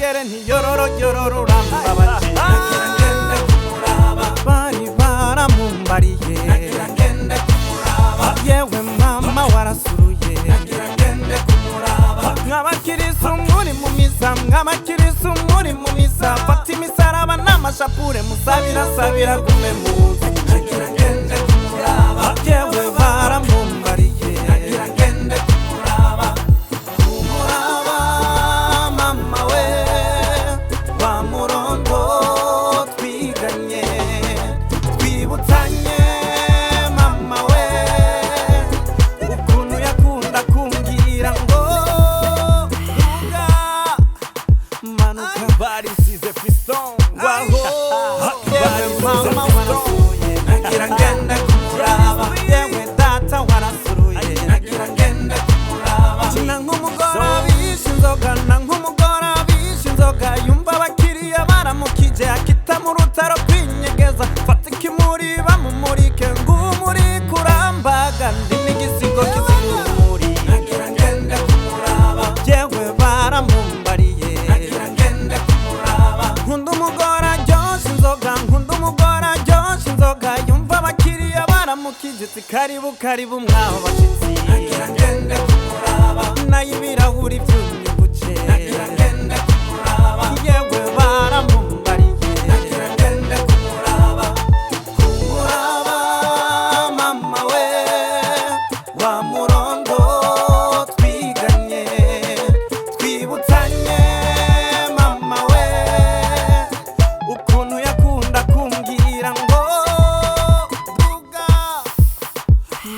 ongere ntiyororo yororo urambabaje nagira ngende kumuraba bari baramumbariye nagira ngende kumuraba yewe mama warasuruye nagira ngende kumuraba nk'abakirisu muri mu misa mw'abakirisu muri mu misa fata imisaraba n'amashapure musabira sabira gume muzi nagira ngende kumuraba yewe baramumbariye nagira ngende kumuraba kumuraba mama we wa murondo twiganye twibutanye mama we ukuntu yakunda kumbwira ngo vuga manuka bari size fiston waho yewe mama warasuye nagira ngende kumuraba yewe data warasuye nagira ngende kumuraba kina nk'umugore abishe inzoga na nk'umugore abishe inzoga yumva abakiriya baramukije akita mu rutaro kwinyegeza fata ikimuri bamumurike ng'umurike urambaga ndi n'igisigo kizira urumuri nagira ngende kumuraba yewe baramumbariye nagira ngende kumuraba nkunda umugore aryoshe inzoga nkunda umugore aryoshe inzoga yumva abakiriya baramukije ati karibu karibu mwaho bashitsi nagira ngende kumuraba nayo ibirahuri vy'unyuguce nagira ngende kumuraba yewe baramumbariye nagira ngende kumuraba kumuraba mama we wa murondo twiganye twibutanye mama we ukuntu yakunda kumbwira ngo vuga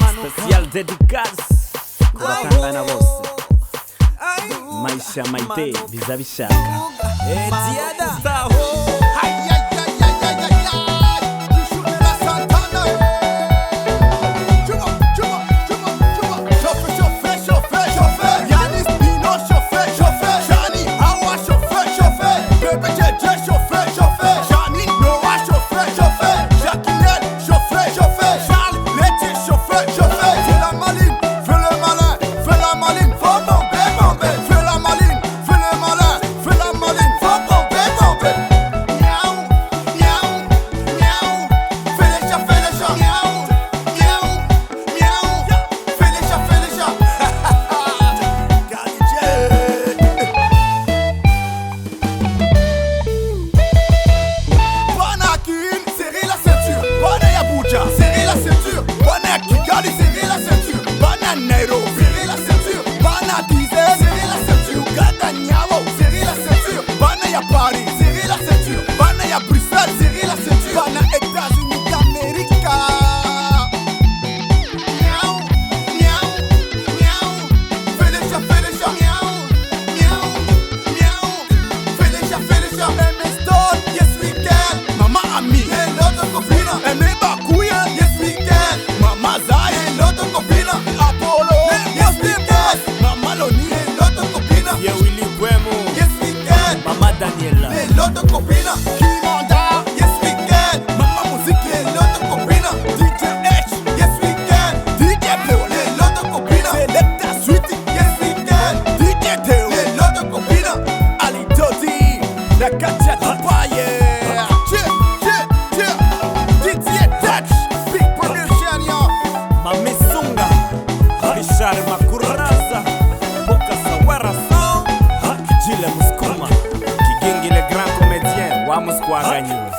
manuka Special dédicace ku bakundana bose maisha maite biza bishaka Diada Saho serrez la ceinture, Bana Kigali, serrez la ceinture, Bana Nairobi, serrez la ceinture, Bana Dizel, serrez la ceinture, Uganda Nyabo, serrez la ceinture, Bana ya Paris, serrez la ceinture, Bana ya Bruxelles, serrez la ceinture, Bana États-Unis d'Amérique. Miaou, miaou, miaou, Felicia, Felicia, miaou, miaou, miaou, Felicia, Felicia, M. Stone, yes we can, Mama Ami, hello to Kofina, M. Bakuya, yes we can, Mama Zai, hello to Kofina, Apollo, yes we can, Mama Loni, hello to Kofina, ye Willy Kwemo yes we can, mama Daniela hello to Kofina, Kimanda, yes we can, Mama Muziki, hello to Kofina, DJ H, yes we can, DJ Paul, hello to Kofina, Selecta Sweetie, yes we can, DJ Teo, hello to Kofina, Ali Dodi, La Katia Dupaye, DJ Touch, Big Production, yo. Mami Sunga Richard Makuraza Boka Sawara Sound Kijile Muskuma Kigingi le grand comédien wa Muskwaganywe